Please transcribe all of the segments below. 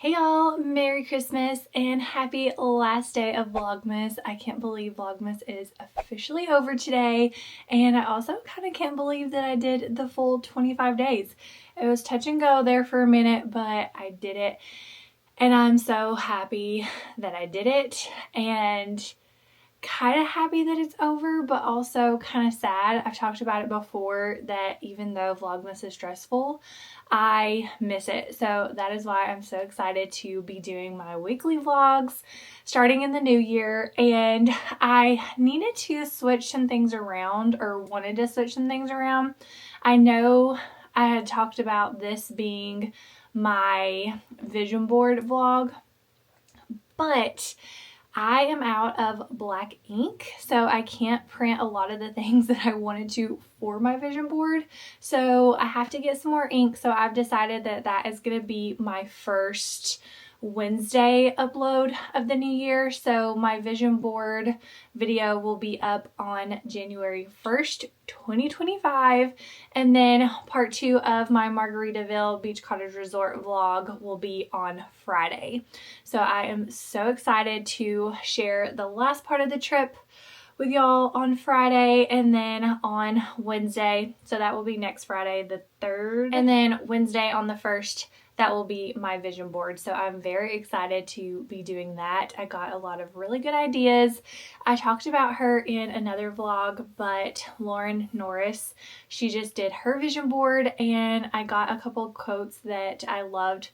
Hey y'all, Merry Christmas and happy last day of Vlogmas. I can't believe Vlogmas is officially over today, and I also kind of can't believe that I did the full 25 days. It was touch and go there for a minute, but I did it, and I'm so happy that I did it, and kind of happy that it's over, but also kind of sad. I've talked about it before that even though Vlogmas is stressful, I miss it. So that is why I'm so excited to be doing my weekly vlogs starting in the new year. And I needed to switch some things around, or wanted to switch some things around. I know I had talked about this being my vision board vlog, but I am out of black ink, so I can't print a lot of the things that I wanted to for my vision board. So I have to get some more ink. So I've decided that that is going to be my first Wednesday upload of the new year. So my vision board video will be up on January 1st, 2025. And then part 2 of my Margaritaville Beach Cottage Resort vlog will be on Friday. So I am so excited to share the last part of the trip with y'all on Friday, and then on Wednesday, so that will be next Friday the 3rd, and then Wednesday on the 1st, that will be my vision board. So I'm very excited to be doing that. I got a lot of really good ideas. I talked about her in another vlog, but Lauren Norris, she just did her vision board, and I got a couple quotes that I loved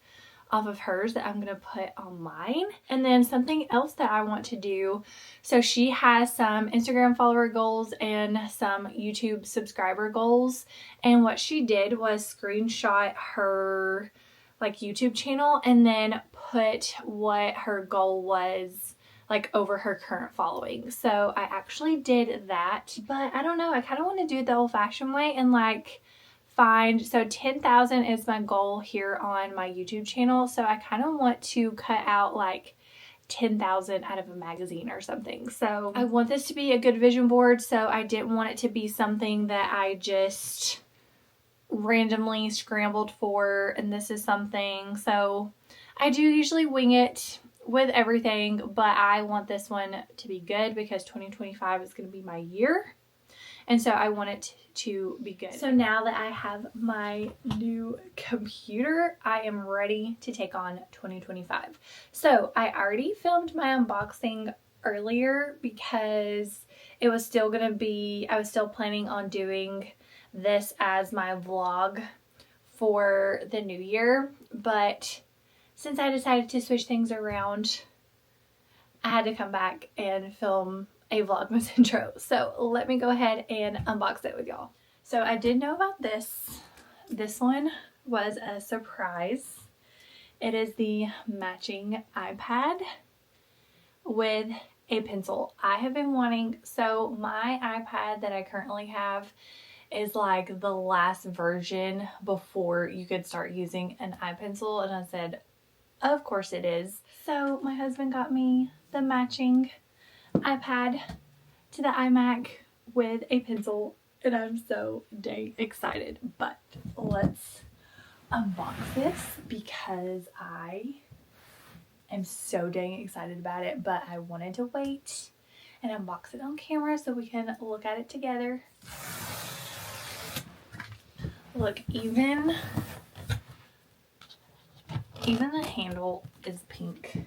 off of hers that I'm gonna put on mine. And then something else that I want to do, so she has some Instagram follower goals and some YouTube subscriber goals, and what she did was screenshot her like YouTube channel and then put what her goal was like over her current following. So I actually did that, but I don't know, I kind of want to do it the old-fashioned way and like so 10,000 is my goal here on my YouTube channel. So I kind of want to cut out like 10,000 out of a magazine or something. So I want this to be a good vision board. So I didn't want it to be something that I just randomly scrambled for, and this is something. So I do usually wing it with everything, but I want this one to be good because 2025 is going to be my year. And so I want it to be good. So now that I have my new computer, I am ready to take on 2025. So I already filmed my unboxing earlier because it was still going to be, I was still planning on doing this as my vlog for the new year. But since I decided to switch things around, I had to come back and film a Vlogmas intro. So let me go ahead and unbox it with y'all. So I did know about this. This one was a surprise. It is the matching iPad with a pencil. I have been wanting, so my iPad that I currently have is like the last version before you could start using an iPencil, and I said, of course it is. So my husband got me the matching iPad to the iMac with a pencil, and I'm so dang excited. But let's unbox this because I am so dang excited about it, but I wanted to wait and unbox it on camera so we can look at it together. Look, even the handle is pink.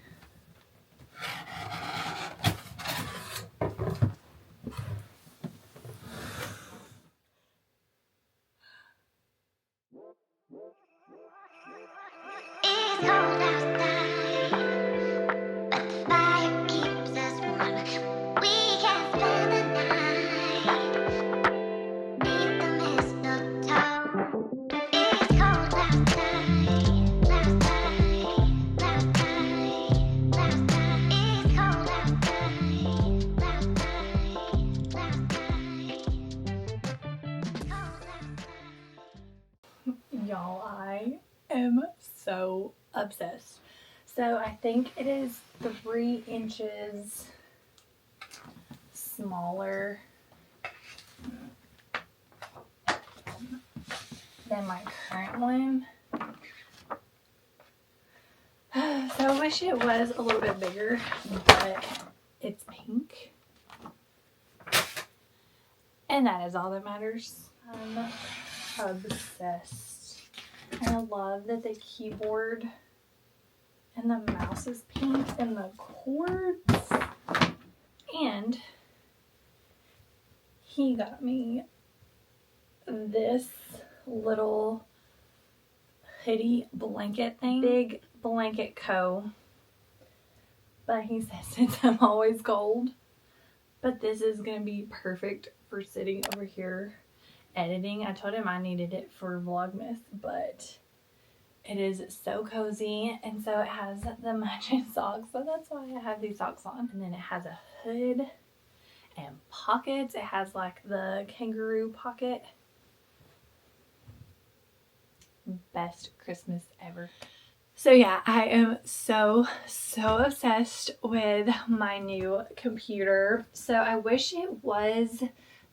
Y'all, I am so obsessed. So I think it is 3 inches smaller than my current one. So I wish it was a little bit bigger, but it's pink. And that is all that matters. I'm obsessed. And I love that the keyboard and the mouse is pink and the cords. And he got me this little hoodie blanket thing. Big blanket co. But he says since I'm always cold. But this is going to be perfect for sitting over here editing. I told him I needed it for Vlogmas, but it is so cozy. And so it has the matching socks. So that's why I have these socks on. And then it has a hood and pockets. It has like the kangaroo pocket. Best Christmas ever. So yeah, I am so obsessed with my new computer. So I wish it was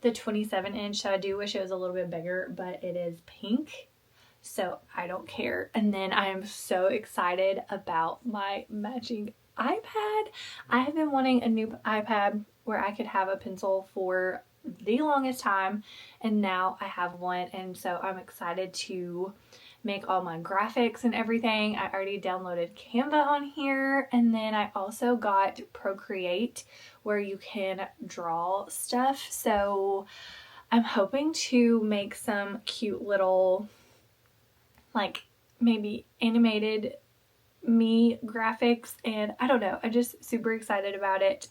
the 27-inch. So I do wish it was a little bit bigger, but it is pink. So I don't care. And then I am so excited about my matching iPad. I have been wanting a new iPad where I could have a pencil for the longest time. And now I have one. And so I'm excited to make all my graphics and everything. I already downloaded Canva on here, and then I also got Procreate where you can draw stuff. So I'm hoping to make some cute little like maybe animated me graphics, and I don't know, I'm just super excited about it,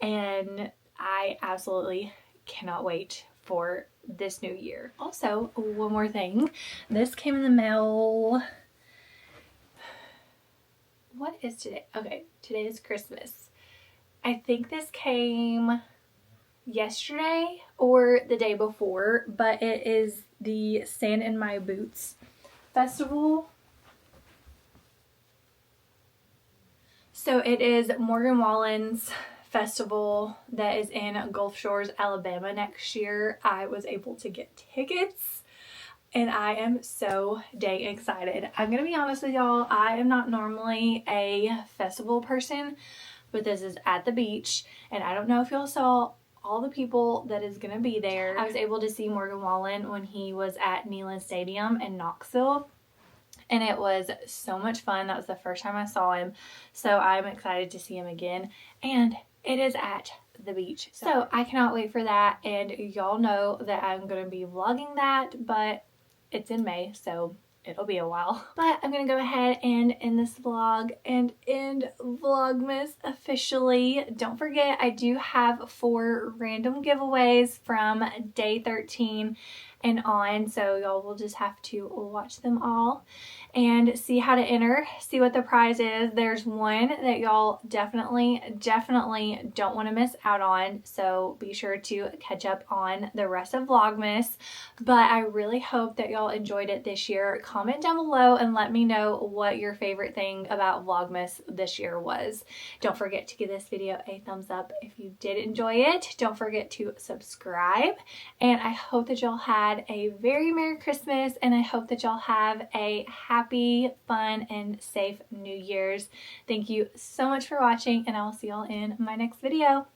and I absolutely cannot wait for this new year. Also, one more thing. This came in the mail. What is today? Okay, today is Christmas. I think this came yesterday or the day before, but it is the Sand in My Boots Festival. So it is Morgan Wallen's festival that is in Gulf Shores, Alabama next year. I was able to get tickets and I am so dang excited. I'm gonna be honest with y'all, I am not normally a festival person, but this is at the beach and I don't know if y'all saw all the people that is gonna be there. I was able to see Morgan Wallen when he was at Neyland Stadium in Knoxville. And it was so much fun. That was the first time I saw him. So I'm excited to see him again. And it is at the beach. So I cannot wait for that. And y'all know that I'm going to be vlogging that. But it's in May. So it'll be a while. But I'm going to go ahead and end this vlog and end Vlogmas officially. Don't forget, I do have 4 random giveaways from day 13 and on, so y'all will just have to watch them all and see how to enter, see what the prize is. There's one that y'all definitely don't want to miss out on, so be sure to catch up on the rest of Vlogmas. But I really hope that y'all enjoyed it this year. Comment down below and let me know what your favorite thing about Vlogmas this year was. Don't forget to give this video a thumbs up if you did enjoy it. Don't forget to subscribe, and I hope that y'all had a very Merry Christmas, and I hope that y'all have a happy, fun, and safe New Year's. Thank you so much for watching, and I will see y'all in my next video.